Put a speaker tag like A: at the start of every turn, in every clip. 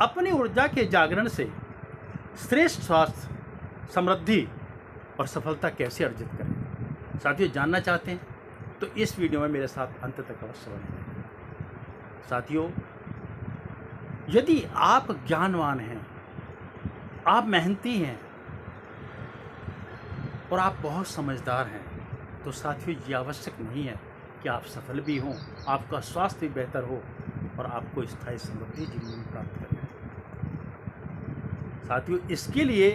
A: अपनी ऊर्जा के जागरण से श्रेष्ठ स्वास्थ्य, समृद्धि और सफलता कैसे अर्जित करें। साथियों, जानना चाहते हैं तो इस वीडियो में मेरे साथ अंत तक अवश्य बने रहें। साथियों, यदि आप ज्ञानवान हैं, आप मेहनती हैं और आप बहुत समझदार हैं, तो साथियों ये आवश्यक नहीं है कि आप सफल भी हों, आपका स्वास्थ्य भी बेहतर हो और आपको स्थायी समृद्धि जीवन में प्राप्त करें। साथियों, इसके लिए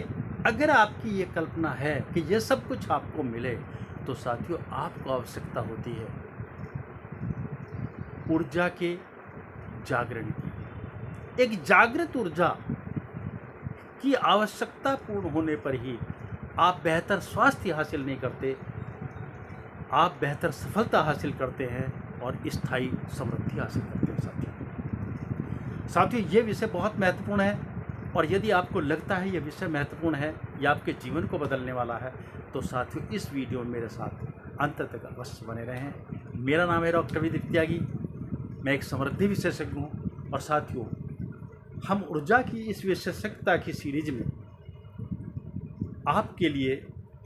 A: अगर आपकी ये कल्पना है कि ये सब कुछ आपको मिले, तो साथियों आपको आवश्यकता होती है ऊर्जा के जागरण की। एक जागृत ऊर्जा की आवश्यकता पूर्ण होने पर ही आप बेहतर स्वास्थ्य हासिल नहीं करते, आप बेहतर सफलता हासिल करते हैं और स्थायी समृद्धि हासिल करते हैं। साथियों, ये विषय बहुत महत्वपूर्ण है और यदि आपको लगता है ये विषय महत्वपूर्ण है या आपके जीवन को बदलने वाला है, तो साथियों इस वीडियो में मेरे साथ अंत तक अवश्य बने रहें। मेरा नाम है डॉक्टर विदित त्यागी, मैं एक समृद्धि विशेषज्ञ हूँ और साथियों हम ऊर्जा की इस विशेषज्ञता की सीरीज में आपके लिए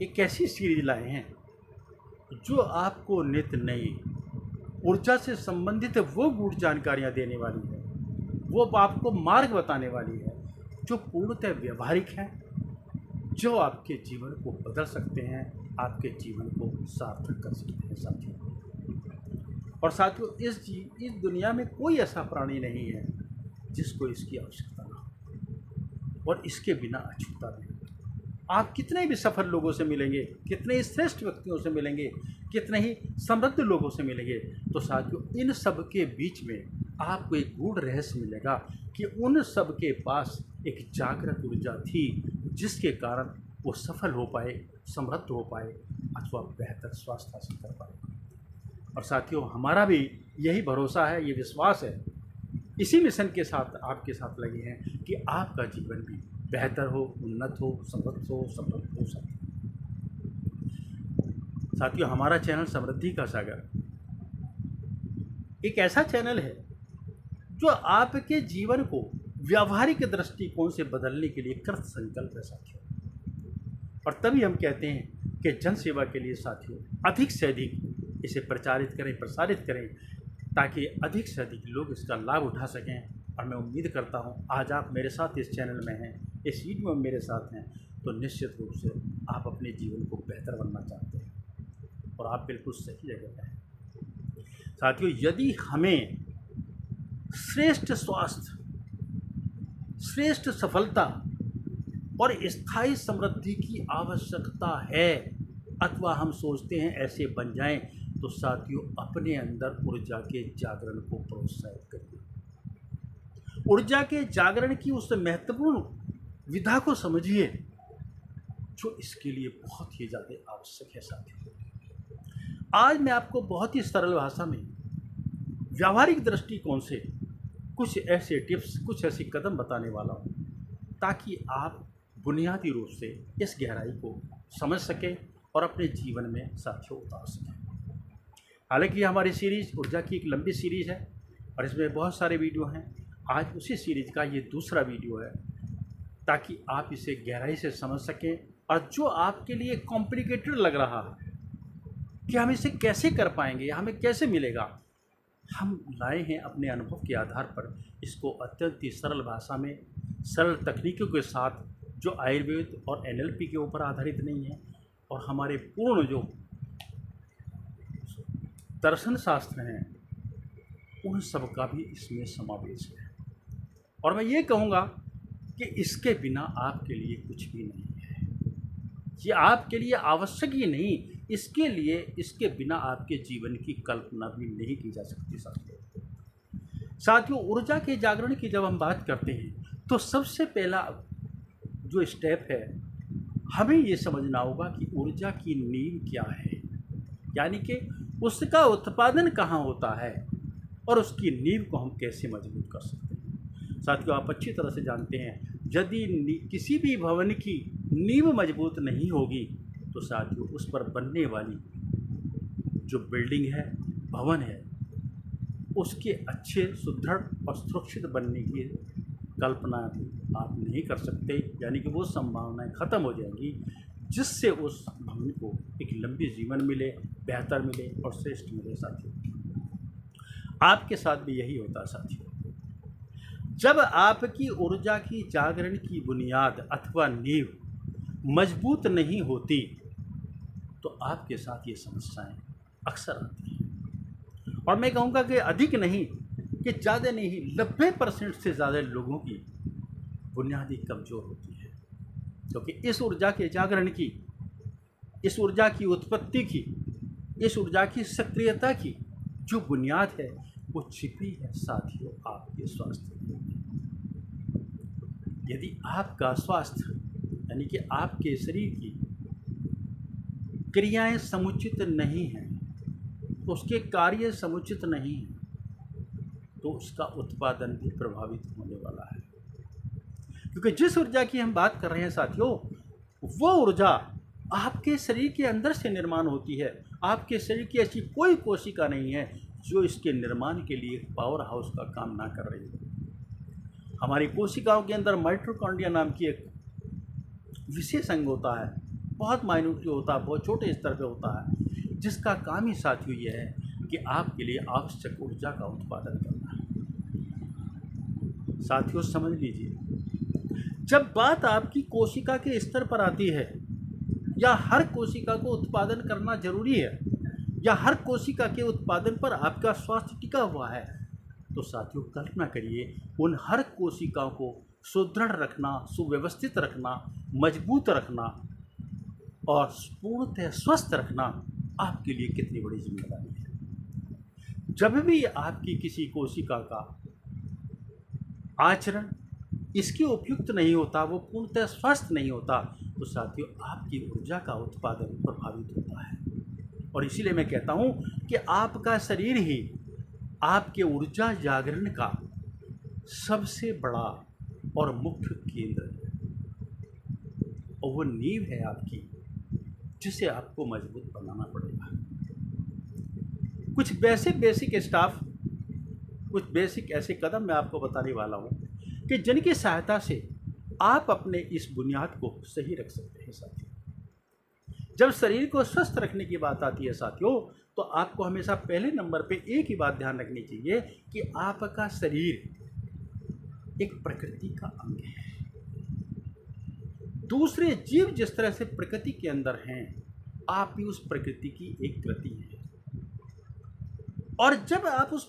A: एक ऐसी सीरीज लाए हैं जो आपको नित्य नई ऊर्जा से संबंधित वो गूढ़ जानकारियाँ देने वाली है, वो आपको मार्ग बताने वाली है जो पूर्णतः व्यवहारिक हैं, जो आपके जीवन को बदल सकते हैं, आपके जीवन को सार्थक कर सकते हैं। साथियों और साथियों इस दुनिया में कोई ऐसा प्राणी नहीं है जिसको इसकी आवश्यकता ना हो और इसके बिना अछूता नहीं। आप कितने भी सफल लोगों से मिलेंगे, कितने ही श्रेष्ठ व्यक्तियों से मिलेंगे, कितने ही समृद्ध लोगों से मिलेंगे, तो साथियों इन सब के बीच में आपको एक गूढ़ रहस्य मिलेगा कि उन सब के पास एक जागृत ऊर्जा थी जिसके कारण वो सफल हो पाए, समृद्ध हो पाए अथवा बेहतर स्वास्थ्य हासिल कर पाए। और साथियों हमारा भी यही भरोसा है, ये विश्वास है, इसी मिशन के साथ आपके साथ लगे हैं कि आपका जीवन भी बेहतर हो, उन्नत हो, समृद्ध हो, समृद्ध हो सके। साथियों हमारा चैनल समृद्धि का सागर एक ऐसा चैनल है जो आपके जीवन को व्यावहारिक दृष्टिकोण से बदलने के लिए कृत संकल्प है साथियों। और तभी हम कहते हैं कि जन सेवा के लिए साथियों अधिक से अधिक इसे प्रचारित करें, प्रसारित करें, ताकि अधिक से अधिक लोग इसका लाभ उठा सकें। और मैं उम्मीद करता हूं आज आप मेरे साथ इस चैनल में हैं, इस वीडियो में मेरे साथ हैं, तो निश्चित रूप से आप अपने जीवन को बेहतर बनना चाहते हैं और आप बिल्कुल सही जगह पर हैं। साथियों यदि हमें श्रेष्ठ स्वास्थ्य, श्रेष्ठ सफलता और स्थायी समृद्धि की आवश्यकता है अथवा हम सोचते हैं ऐसे बन जाएं, तो साथियों अपने अंदर ऊर्जा के जागरण को प्रोत्साहित करिए। ऊर्जा के जागरण की उस महत्वपूर्ण विधा को समझिए जो इसके लिए बहुत ही ज़्यादा आवश्यक है। साथियों आज मैं आपको बहुत ही सरल भाषा में व्यावहारिक दृष्टिकोण से कुछ ऐसे टिप्स, कुछ ऐसे कदम बताने वाला हूँ ताकि आप बुनियादी रूप से इस गहराई को समझ सकें और अपने जीवन में साथियों उतार सकें। हालांकि हमारी सीरीज़ ऊर्जा की एक लंबी सीरीज़ है और इसमें बहुत सारे वीडियो हैं। आज उसी सीरीज़ का ये दूसरा वीडियो है ताकि आप इसे गहराई से समझ सकें और जो आपके लिए कॉम्प्लिकेटेड लग रहा है कि हम इसे कैसे कर पाएंगे, हमें कैसे मिलेगा, हम लाए हैं अपने अनुभव के आधार पर इसको अत्यंत ही सरल भाषा में, सरल तकनीकों के साथ, जो आयुर्वेद और NLP के ऊपर आधारित नहीं है और हमारे पूर्ण जो दर्शन शास्त्र हैं उन सब का भी इसमें समावेश है। और मैं ये कहूँगा कि इसके बिना आपके लिए कुछ भी नहीं है, ये आपके लिए आवश्यक ही नहीं, इसके बिना आपके जीवन की कल्पना भी नहीं की जा सकती। साथियों ऊर्जा के जागरण की जब हम बात करते हैं तो सबसे पहला जो स्टेप है हमें ये समझना होगा कि ऊर्जा की नींव क्या है, यानी कि उसका उत्पादन कहाँ होता है और उसकी नींव को हम कैसे मजबूत कर सकते हैं। साथियों आप अच्छी तरह से जानते हैं यदि किसी भी भवन की नींव मजबूत नहीं होगी तो साथियों उस पर बनने वाली जो बिल्डिंग है, भवन है, उसके अच्छे, सुदृढ़ और सुरक्षित बनने की कल्पना भी आप नहीं कर सकते, यानी कि वो संभावनाएं खत्म हो जाएंगी जिससे उस भवन को एक लंबी जीवन मिले, बेहतर मिले और श्रेष्ठ मिले। साथियों, आपके साथ भी यही होता है साथियों। जब आपकी ऊर्जा की जागरण की बुनियाद अथवा नींव मजबूत नहीं होती तो आपके साथ ये समस्याएं अक्सर आती हैं। और मैं कहूँगा कि अधिक नहीं कि ज़्यादा नहीं, 90% से ज़्यादा लोगों की बुनियादी कमज़ोर होती है, क्योंकि इस ऊर्जा के जागरण की, इस ऊर्जा की उत्पत्ति की, इस ऊर्जा की सक्रियता की जो बुनियाद है वो छिपी है साथियों आपके स्वास्थ्य में। यदि आपका स्वास्थ्य यानी कि आपके शरीर की क्रियाएं समुचित नहीं हैं, तो उसके कार्य समुचित नहीं हैं, तो उसका उत्पादन भी प्रभावित होने वाला है। क्योंकि जिस ऊर्जा की हम बात कर रहे हैं साथियों, वो ऊर्जा आपके शरीर के अंदर से निर्माण होती है। आपके शरीर की ऐसी कोई कोशिका नहीं है जो इसके निर्माण के लिए पावर हाउस का काम ना कर रही है। हमारी कोशिकाओं के अंदर माइटोकॉन्ड्रिया नाम की एक विशेष अंग होता है, बहुत माइन्यूटली होता है, बहुत छोटे स्तर पे होता है, जिसका काम ही साथियों ये है कि आपके लिए आवश्यक ऊर्जा का उत्पादन करना है। साथियों समझ लीजिए, जब बात आपकी कोशिका के स्तर पर आती है, या हर कोशिका को उत्पादन करना जरूरी है, या हर कोशिका के उत्पादन पर आपका स्वास्थ्य टिका हुआ है, तो साथियों कल्पना करिए उन हर कोशिकाओं को सुदृढ़ रखना, सुव्यवस्थित रखना, मजबूत रखना और पूर्णतः स्वस्थ रखना आपके लिए कितनी बड़ी जिम्मेदारी है। जब भी आपकी किसी कोशिका का आचरण इसके उपयुक्त नहीं होता, वो पूर्णतः स्वस्थ नहीं होता, तो साथियों आपकी ऊर्जा का उत्पादन प्रभावित होता है। और इसीलिए मैं कहता हूँ कि आपका शरीर ही आपके ऊर्जा जागरण का सबसे बड़ा और मुख्य केंद्र है, और वो नींव है आपकी, जिसे आपको मजबूत बनाना पड़ेगा। कुछ बेसिक स्टाफ, कुछ बेसिक ऐसे कदम मैं आपको बताने वाला हूँ कि जिनकी सहायता से आप अपने इस बुनियाद को सही रख सकते हैं साथियों। जब शरीर को स्वस्थ रखने की बात आती है साथियों, तो आपको हमेशा पहले नंबर पे एक ही बात ध्यान रखनी चाहिए कि आपका शरीर एक प्रकृति का अंग है। दूसरे जीव जिस तरह से प्रकृति के अंदर हैं, आप भी उस प्रकृति की एक कृति हैं। और जब आप उस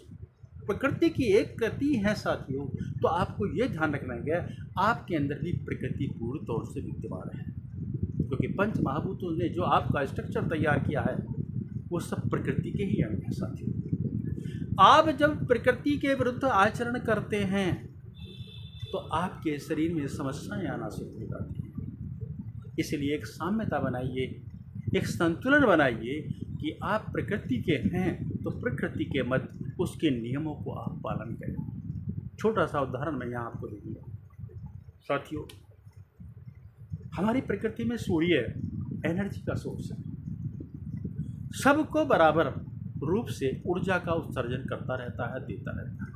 A: प्रकृति की एक कृति हैं साथियों, तो आपको यह ध्यान रखना है आपके अंदर भी प्रकृति पूर्ण तौर से विद्यमान है, क्योंकि पंच महाभूतों ने जो आपका स्ट्रक्चर तैयार किया है वो सब प्रकृति के ही अंग हैं साथियों। आप जब प्रकृति के विरुद्ध आचरण करते हैं तो आपके शरीर में समस्याएं आना शुरू हो जाती हैं। इसलिए एक साम्यता बनाइए, एक संतुलन बनाइए कि आप प्रकृति के हैं तो प्रकृति के मत उसके नियमों को आप पालन करें। छोटा सा उदाहरण मैं यहाँ आपको दूंगा साथियों। हमारी प्रकृति में सूर्य एनर्जी का सोर्स है, सबको बराबर रूप से ऊर्जा का उत्सर्जन करता रहता है, देता रहता है।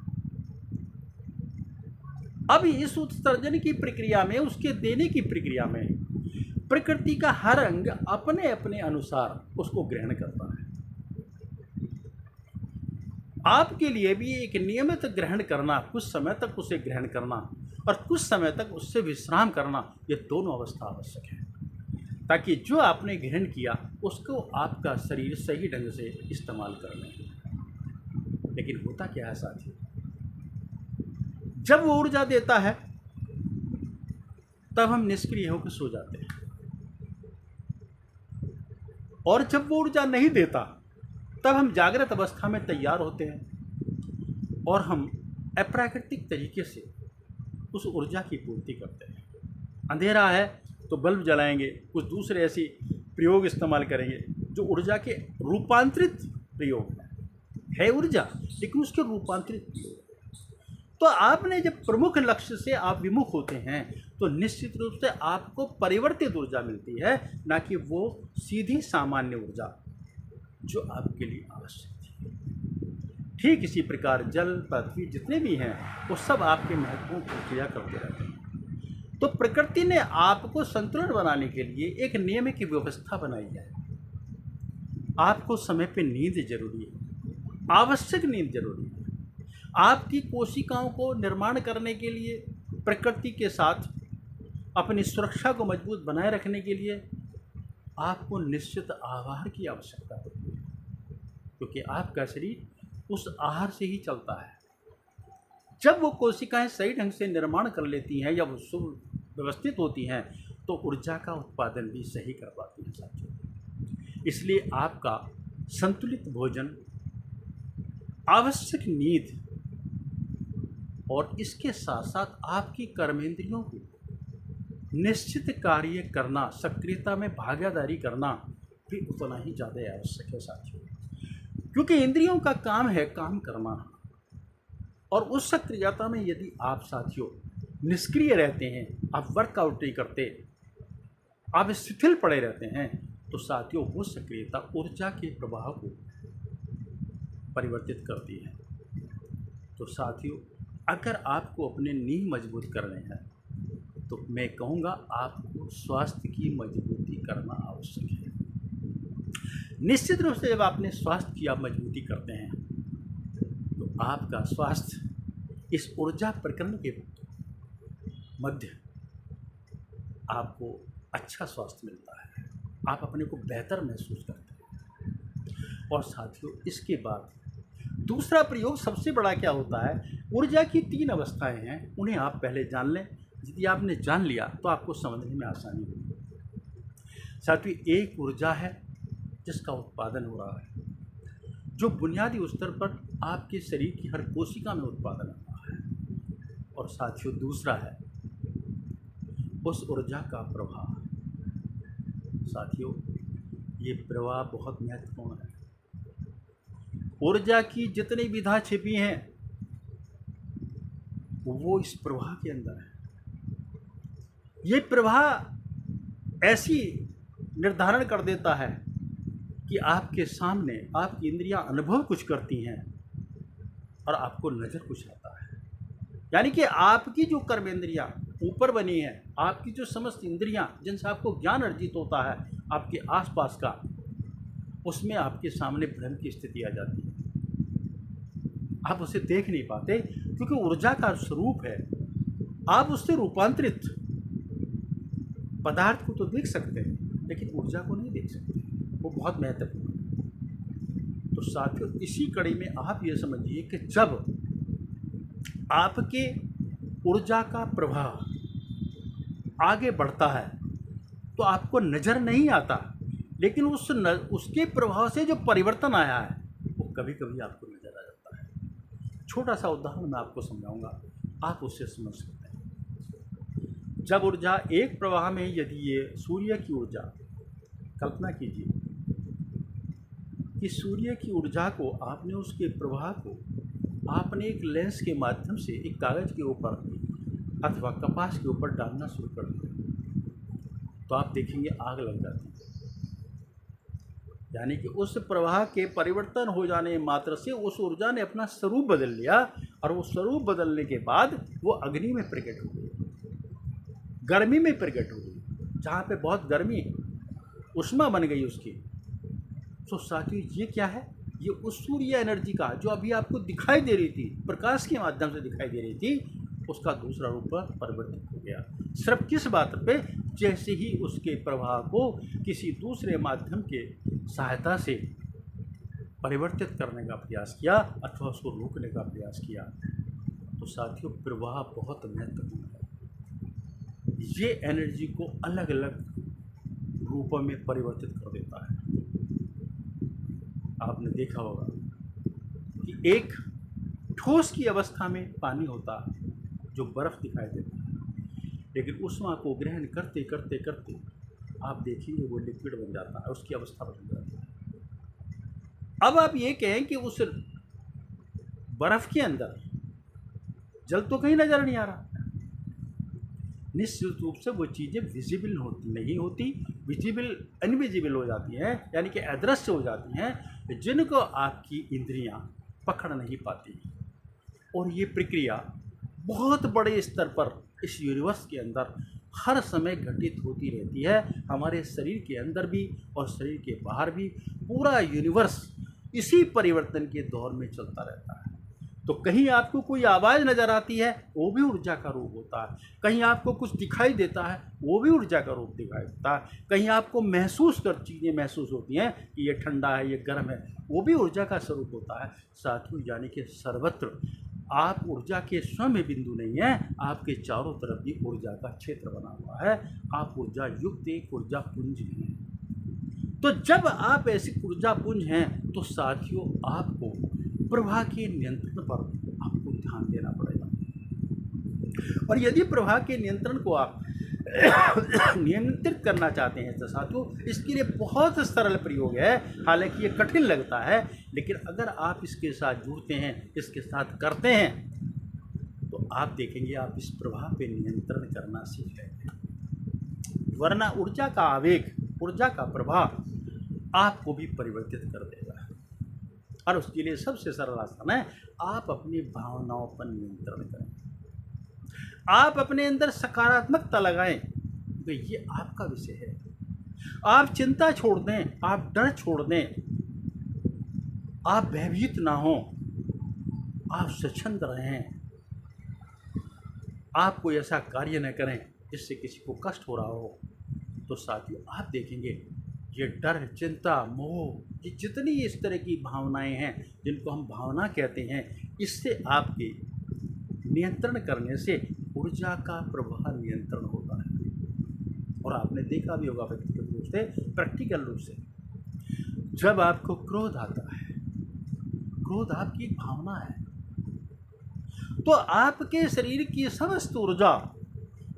A: अब इस उत्सर्जन की प्रक्रिया में, उसके देने की प्रक्रिया में प्रकृति का हर अंग अपने अपने अनुसार उसको ग्रहण करता है। आपके लिए भी एक नियमित ग्रहण करना, कुछ समय तक उसे ग्रहण करना और कुछ समय तक उससे विश्राम करना, ये दोनों अवस्था आवश्यक है, ताकि जो आपने ग्रहण किया उसको आपका शरीर सही ढंग से इस्तेमाल कर ले। लेकिन होता क्या है साथियों, जब वो ऊर्जा देता है तब हम निष्क्रिय होकर सो जाते हैं, और जब वो ऊर्जा नहीं देता तब हम जागृत अवस्था में तैयार होते हैं और हम अप्राकृतिक तरीके से उस ऊर्जा की पूर्ति करते हैं। अंधेरा है तो बल्ब जलाएंगे, कुछ दूसरे ऐसी प्रयोग इस्तेमाल करेंगे जो ऊर्जा के रूपांतरित प्रयोग है ऊर्जा, लेकिन उसके रूपांतरित प्रयोग। तो आपने जब प्रमुख लक्ष्य से आप विमुख होते हैं तो निश्चित रूप से आपको परिवर्तित ऊर्जा मिलती है, ना कि वो सीधी सामान्य ऊर्जा जो आपके लिए आवश्यक थी। ठीक इसी प्रकार जल, पृथ्वी जितने भी हैं वो सब आपके महत्वपूर्ण प्रक्रिया करते रहते हैं। तो प्रकृति ने आपको संतुलन बनाने के लिए एक नियम की व्यवस्था बनाई है। आपको समय पे नींद जरूरी है, आवश्यक नींद जरूरी है। आपकी कोशिकाओं को निर्माण करने के लिए, प्रकृति के साथ अपनी सुरक्षा को मजबूत बनाए रखने के लिए आपको निश्चित आहार की आवश्यकता होती है, क्योंकि आपका शरीर उस आहार से ही चलता है। जब वो कोशिकाएं सही ढंग से निर्माण कर लेती हैं या वो सुव्यवस्थित होती हैं तो ऊर्जा का उत्पादन भी सही कर पाती हैं साथियों। इसलिए आपका संतुलित भोजन, आवश्यक नींद और इसके साथ साथ आपकी कर्मेंद्रियों को निश्चित कार्य करना, सक्रियता में भागीदारी करना भी उतना ही ज़्यादा आवश्यक है साथियों। क्योंकि इंद्रियों का काम है काम करना, और उस सक्रियता में यदि आप साथियों निष्क्रिय रहते हैं, आप वर्कआउट नहीं करते, आप शिथिल पड़े रहते हैं, तो साथियों वो सक्रियता ऊर्जा के प्रवाह को परिवर्तित करती है। तो साथियों अगर आपको अपने नींव मजबूत करने हैं तो मैं कहूँगा आपको स्वास्थ्य की मजबूती करना आवश्यक है। निश्चित रूप से जब आपने स्वास्थ्य की आप मजबूती करते हैं तो आपका स्वास्थ्य इस ऊर्जा प्रकरण के मध्य आपको अच्छा स्वास्थ्य मिलता है, आप अपने को बेहतर महसूस करते हैं। और साथियों इसके बाद दूसरा प्रयोग सबसे बड़ा क्या होता है, ऊर्जा की 3 अवस्थाएं हैं, उन्हें आप पहले जान लें। यदि आपने जान लिया तो आपको समझने में आसानी होगी। साथियों एक ऊर्जा है जिसका उत्पादन हो रहा है, जो बुनियादी स्तर पर आपके शरीर की हर कोशिका में उत्पादन हो रहा है। और साथियों दूसरा है उस ऊर्जा का प्रवाह। साथियों ये प्रवाह बहुत महत्वपूर्ण है। ऊर्जा की जितनी विधा छिपी हैं वो इस प्रवाह के अंदर है। ये प्रवाह ऐसी निर्धारण कर देता है कि आपके सामने आपकी इंद्रियां अनुभव कुछ करती हैं और आपको नज़र कुछ आता है। यानी कि आपकी जो कर्मेंद्रियां ऊपर बनी हैं, आपकी जो समस्त इंद्रियां जिनसे आपको ज्ञान अर्जित होता है आपके आसपास का, उसमें आपके सामने भ्रम की स्थिति आ जाती है। आप उसे देख नहीं पाते क्योंकि ऊर्जा का स्वरूप है। आप उससे रूपांतरित पदार्थ को तो देख सकते हैं लेकिन ऊर्जा को नहीं देख सकते, वो बहुत महत्वपूर्ण है। तो साथियों इसी कड़ी में आप ये समझिए कि जब आपके ऊर्जा का प्रवाह आगे बढ़ता है तो आपको नज़र नहीं आता, लेकिन उसके प्रभाव से जो परिवर्तन आया है वो कभी कभी आपको नज़र आ जाता है। छोटा सा उदाहरण मैं आपको समझाऊंगा, आप उससे समझ सकते हैं। जब ऊर्जा एक प्रवाह में, यदि ये सूर्य की ऊर्जा, कल्पना कीजिए कि सूर्य की ऊर्जा को आपने, उसके प्रवाह को आपने एक लेंस के माध्यम से एक कागज़ के ऊपर अथवा कपास के ऊपर डालना शुरू कर दिया तो आप देखेंगे आग लग जाती है। यानी कि उस प्रवाह के परिवर्तन हो जाने मात्र से उस ऊर्जा ने अपना स्वरूप बदल लिया, और वो स्वरूप बदलने के बाद वो अग्नि में प्रकट हो गई, गर्मी में प्रकट हो गई। जहाँ पे बहुत गर्मी है उष्मा बन गई उसकी। तो साथियों ये क्या है, ये उस सूर्य एनर्जी का जो अभी आपको दिखाई दे रही थी, प्रकाश के माध्यम से दिखाई दे रही थी, उसका दूसरा रूप परिवर्तित हो गया। सिर्फ किस बात पे, जैसे ही उसके प्रवाह को किसी दूसरे माध्यम के सहायता से परिवर्तित करने का प्रयास किया अथवा उसको रोकने का प्रयास किया। तो साथियों प्रवाह बहुत महत्वपूर्ण है। ये एनर्जी को अलग अलग रूपों में परिवर्तित कर देता है। आपने देखा होगा कि एक ठोस की अवस्था में पानी होता है जो बर्फ़ दिखाई देता है, लेकिन ऊष्मा को ग्रहण करते करते करते आप देखेंगे वो लिक्विड बन जाता है, उसकी अवस्था बदल जाती है। अब आप ये कहें कि उस बर्फ़ के अंदर जल तो कहीं नज़र नहीं आ रहा। निश्चित रूप से वो चीज़ें विजिबल नहीं होती, विजिबल इनविजिबल हो जाती हैं, यानी कि अदृश्य हो जाती हैं, जिनको आपकी इंद्रियां पकड़ नहीं पाती। और ये प्रक्रिया बहुत बड़े स्तर पर इस यूनिवर्स के अंदर हर समय घटित होती रहती है, हमारे शरीर के अंदर भी और शरीर के बाहर भी। पूरा यूनिवर्स इसी परिवर्तन के दौर में चलता रहता है। तो कहीं आपको कोई आवाज़ नज़र आती है, वो भी ऊर्जा का रूप होता है। कहीं आपको कुछ दिखाई देता है, वो भी ऊर्जा का रूप दिखाई देता है। कहीं आपको चीज़ें महसूस होती हैं कि ये ठंडा है, ये गर्म है, वो भी ऊर्जा का स्वरूप होता है। साथियों, यानी कि सर्वत्र आप ऊर्जा के स्वयं बिंदु नहीं हैं, आपके चारों तरफ भी ऊर्जा का क्षेत्र बना हुआ है। आप ऊर्जा युक्त एक ऊर्जा पुंज हैं। तो जब आप ऐसी ऊर्जा पुंज हैं, तो साथियों आपको प्रवाह के नियंत्रण पर आपको ध्यान देना पड़ेगा। और यदि प्रवाह के नियंत्रण को आप नियंत्रित करना चाहते हैं तो साथियों इसके लिए बहुत सरल प्रयोग है। हालांकि ये कठिन लगता है, लेकिन अगर आप इसके साथ जुड़ते हैं, इसके साथ करते हैं, तो आप देखेंगे आप इस प्रवाह पे नियंत्रण करना सीख लेंगे। वरना ऊर्जा का आवेग, ऊर्जा का प्रवाह आपको भी परिवर्तित कर देगा। और उसके लिए सबसे सरल आसान है, आप अपनी भावनाओं पर नियंत्रण करें। आप अपने अंदर सकारात्मकता लगाएं। तो ये आपका विषय है। आप चिंता छोड़ दें, आप डर छोड़ दें, आप भयभीत ना हो, आप स्वच्छंद रहें, आप कोई ऐसा कार्य न करें जिससे किसी को कष्ट हो रहा हो। तो साथियों आप देखेंगे ये डर, चिंता, मोह, ये जितनी इस तरह की भावनाएं हैं जिनको हम भावना कहते हैं, इससे आपके नियंत्रण करने से ऊर्जा का प्रवाह नियंत्रण होता है। और आपने देखा भी होगा व्यक्तिगत रूप से, प्रैक्टिकल रूप से, जब आपको क्रोध आता है, क्रोध आपकी एक भावना है, तो आपके शरीर की समस्त ऊर्जा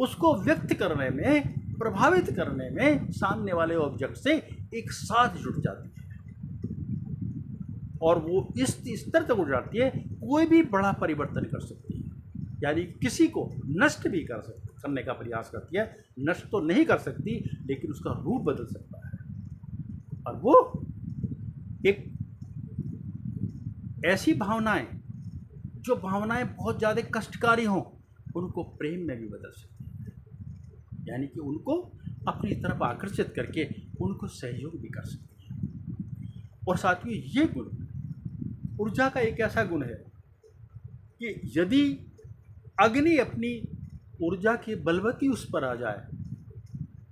A: उसको व्यक्त करने में, प्रभावित करने में सामने वाले ऑब्जेक्ट से एक साथ जुड़ जाती है। और वो इस स्तर तक उड़ जाती है, कोई भी बड़ा परिवर्तन कर सकती है। यानी किसी को नष्ट भी करने का प्रयास करती है। नष्ट तो नहीं कर सकती, लेकिन उसका रूप बदल सकता है। और वो एक ऐसी भावनाएं, जो भावनाएं बहुत ज़्यादा कष्टकारी हों, उनको प्रेम में भी बदल सकती है। यानी कि उनको अपनी तरफ आकर्षित करके उनको सहयोग भी कर सकती है। और साथियों ये गुण ऊर्जा का एक ऐसा गुण है कि यदि अग्नि अपनी ऊर्जा की बलवती उस पर आ जाए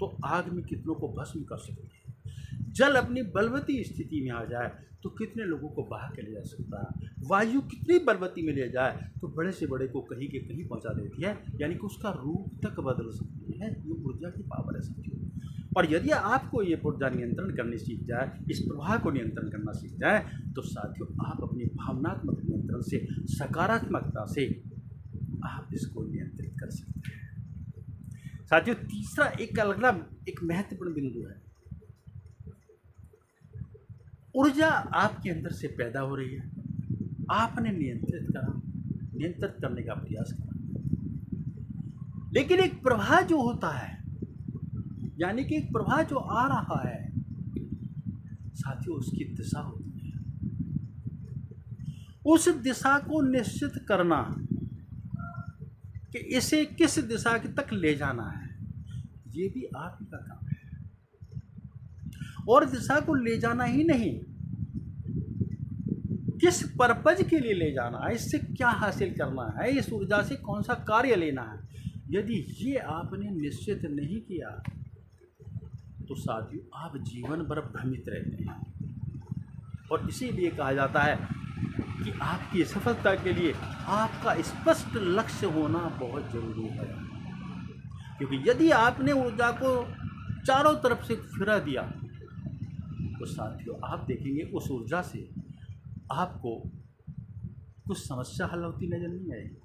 A: तो आग में कितनों को भस्म कर सकती है। जल अपनी बलवती स्थिति में आ जाए तो कितने लोगों को बहा के ले जा सकता है। वायु कितनी बलवती में ले जाए तो बड़े से बड़े को कहीं के कहीं पहुंचा देती है। यानी कि उसका रूप तक बदल सकती है। ये ऊर्जा की पावर है साथियों। और यदि आपको ये ऊर्जा नियंत्रण करनी सीख जाए, इस प्रवाह को नियंत्रण करना सीख जाए, तो साथियों आप अपनी भावनात्मक नियंत्रण से, सकारात्मकता से आप इसको नियंत्रित कर सकते हैं। साथियों तीसरा एक महत्वपूर्ण बिंदु है। ऊर्जा आपके अंदर से पैदा हो रही है, आपने नियंत्रित करने का प्रयास करा, लेकिन एक प्रवाह जो होता है, यानी कि एक प्रवाह जो आ रहा है साथियों, उसकी दिशा होती है। उस दिशा को निश्चित करना कि इसे किस दिशा तक ले जाना है, ये भी आप ही का काम है। और दिशा को ले जाना ही नहीं, किस पर्पज के लिए ले जाना है, इससे क्या हासिल करना है, इस ऊर्जा से कौन सा कार्य लेना है, यदि ये आपने निश्चित नहीं किया तो साथियों आप जीवन भर भ्रमित रहते हैं। और इसीलिए कहा जाता है कि आपकी सफलता के लिए आपका स्पष्ट लक्ष्य होना बहुत जरूरी है। क्योंकि यदि आपने ऊर्जा को चारों तरफ से फिरा दिया तो साथियों आप देखेंगे उस ऊर्जा से आपको कुछ समस्या हल होती नजर नहीं आएगी।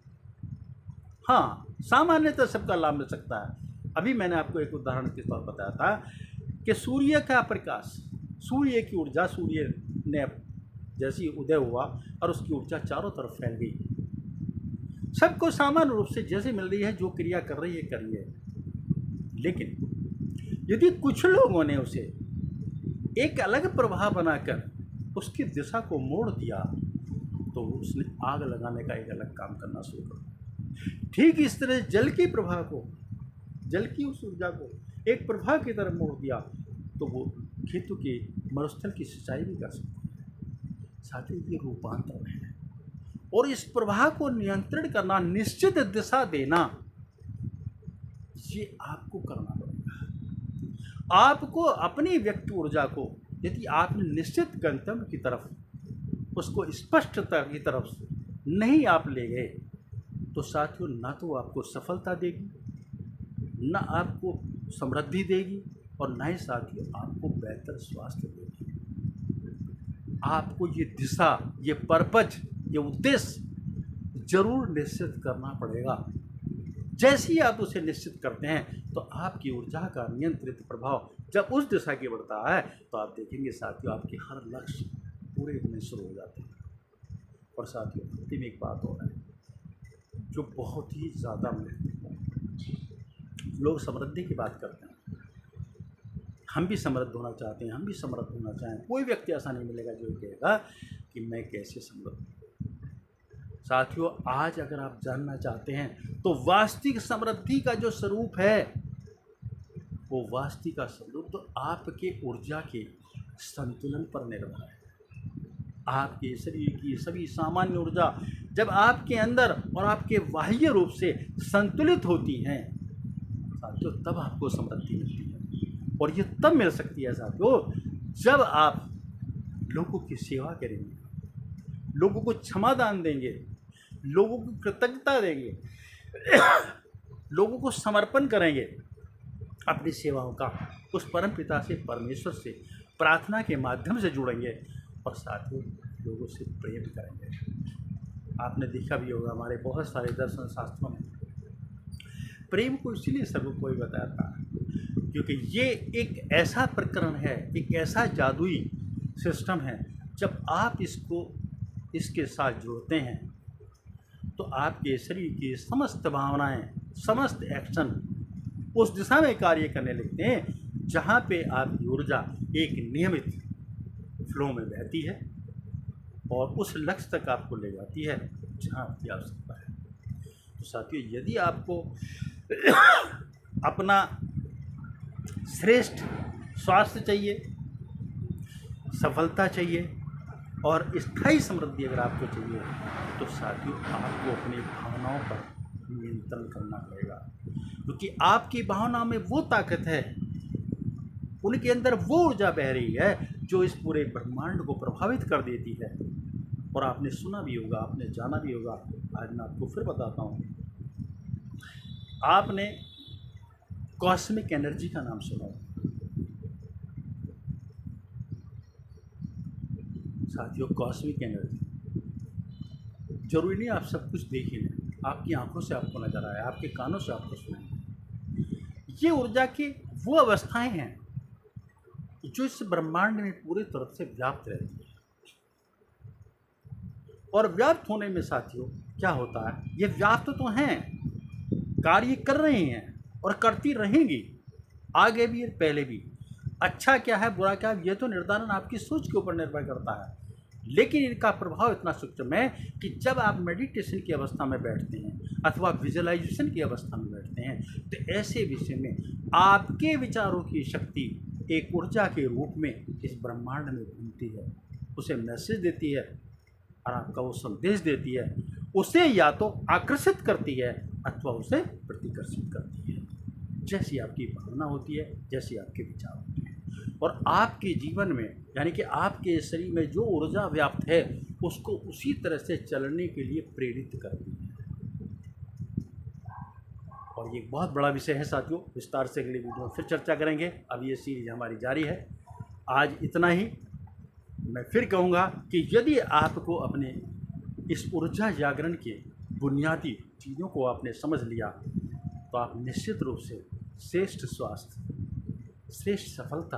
A: हाँ, सामान्यतः सबका लाभ मिल सकता है। अभी मैंने आपको एक उदाहरण के तौर पर बताया था कि सूर्य का प्रकाश, सूर्य की ऊर्जा, सूर्य ने जैसी उदय हुआ और उसकी ऊर्जा चारों तरफ फैल गई, सबको सामान्य रूप से जैसे मिल रही है, जो क्रिया कर रही है कर रही है। लेकिन यदि कुछ लोगों ने उसे एक अलग प्रवाह बनाकर उसकी दिशा को मोड़ दिया तो उसने आग लगाने का एक अलग काम करना शुरू कर दिया। ठीक इस तरह जल की प्रवाह को, जल की उस ऊर्जा को एक प्रवाह की तरफ मोड़ दिया तो वो खेतों के मरुस्थल की सिंचाई भी कर सकते हैं। साथ ही ये रूपांतर है, और इस प्रवाह को नियंत्रण करना, निश्चित दिशा देना, ये आपको करना पड़ेगा। आपको अपनी व्यक्ति ऊर्जा को यदि आपने निश्चित गंतव्य की तरफ, उसको स्पष्टता की तरफ नहीं आप ले गए तो साथियों ना तो आपको सफलता देगी, ना आपको समृद्धि देगी, और ना ही साथियों आपको बेहतर स्वास्थ्य देगी। आपको ये दिशा, ये पर्पज, ये उद्देश्य जरूर निश्चित करना पड़ेगा। जैसे ही आप उसे निश्चित करते हैं तो आपकी ऊर्जा का नियंत्रित प्रभाव जब उस दिशा की बढ़ता है तो आप देखेंगे साथियों आपके हर लक्ष्य पूरे होने शुरू हो जाते हैं। और साथियों अंतिम एक बात और है जो बहुत ही ज़्यादा महत्वपूर्ण है। लोग समृद्धि की बात करते हैं, हम भी समृद्ध होना चाहते हैं, हम भी समृद्ध होना चाहें। कोई व्यक्ति ऐसा नहीं मिलेगा जो कहेगा कि मैं कैसे समृद्ध हूँ। साथियों आज अगर आप जानना चाहते हैं तो वास्तविक समृद्धि का जो स्वरूप है वो वास्तविक का स्वरूप तो आपके ऊर्जा के संतुलन पर निर्भर है। आपके शरीर की सभी सामान्य ऊर्जा जब आपके अंदर और आपके बाह्य रूप से संतुलित होती हैं साथियों तब आपको समृद्धि मिलती है। और ये तब मिल सकती है साथियों जब आप लोगों की सेवा करेंगे, लोगों को क्षमादान देंगे, लोगों को कृतज्ञता देंगे, लोगों को समर्पण करेंगे अपनी सेवाओं का, उस परम पिता से, परमेश्वर से प्रार्थना के माध्यम से जुड़ेंगे और साथ ही लोगों से प्रेम करेंगे। आपने देखा भी होगा हमारे बहुत सारे दर्शन शास्त्रों में प्रेम को इसीलिए सर्वोपरि बताया था क्योंकि ये एक ऐसा प्रकरण है, एक ऐसा जादुई सिस्टम है, जब आप इसके साथ जुड़ते हैं तो आपके शरीर की समस्त भावनाएं, समस्त एक्शन उस दिशा में कार्य करने लगते हैं जहाँ पे आपकी ऊर्जा एक नियमित फ्लो में बहती है और उस लक्ष्य तक आपको ले जाती है जहाँ आपकी आवश्यकता है। तो साथियों यदि आपको अपना श्रेष्ठ स्वास्थ्य चाहिए, सफलता चाहिए और स्थायी समृद्धि अगर आपको चाहिए तो साथियों आपको अपनी भावनाओं पर नियंत्रण करना पड़ेगा क्योंकि आपकी भावना में वो ताकत है, उनके अंदर वो ऊर्जा बह रही है जो इस पूरे ब्रह्मांड को प्रभावित कर देती है। और आपने सुना भी होगा, आपने जाना भी होगा, आज मैं आपको फिर बताता हूँ। आपने कॉस्मिक एनर्जी का नाम सुना होगा। साथियों कॉस्मिक एनर्जी जरूरी नहीं आप सब कुछ देख ही लें, आपकी आंखों से आपको नजर आए, आपके कानों से आपको सुनाए। ये ऊर्जा की वो अवस्थाएं हैं जो इस ब्रह्मांड में पूरी तरफ से व्याप्त रहती है। और व्याप्त होने में साथियों क्या होता है, ये व्याप्त तो हैं, कार्य कर रही हैं और करती रहेंगी, आगे भी और पहले भी। अच्छा क्या है, बुरा क्या है, ये तो निर्धारण आपकी सोच के ऊपर निर्भर करता है। लेकिन इनका प्रभाव इतना सूक्ष्म है कि जब आप मेडिटेशन की अवस्था में बैठते हैं अथवा विजुअलाइजेशन की अवस्था में बैठते हैं तो ऐसे विषय में आपके विचारों की शक्ति एक ऊर्जा के रूप में इस ब्रह्मांड में घूमती है, उसे मैसेज देती है और आपका वो संदेश देती है, उसे या तो आकर्षित करती है अथवा उसे प्रतिकर्षित करती है, जैसी आपकी भावना होती है, जैसी आपके विचार होते हैं। और आपके जीवन में यानी कि आपके शरीर में जो ऊर्जा व्याप्त है उसको उसी तरह से चलने के लिए प्रेरित करती है। और ये एक बहुत बड़ा विषय है साथियों, विस्तार से अगले वीडियो में फिर चर्चा करेंगे। अब ये सीरीज हमारी जारी है। आज इतना ही। मैं फिर कहूँगा कि यदि आपको अपने इस ऊर्जा जागरण के बुनियादी चीज़ों को आपने समझ लिया तो आप निश्चित रूप से श्रेष्ठ स्वास्थ्य, श्रेष्ठ सफलता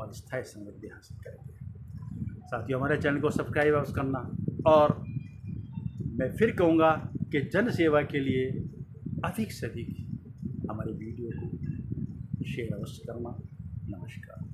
A: और स्थायी समृद्धि हासिल करेंगे। साथियों हमारे चैनल को सब्सक्राइब अवश्य करना और मैं फिर कहूँगा कि जन सेवा के लिए अधिक से अधिक हमारे वीडियो को शेयर अवश्य करना। नमस्कार।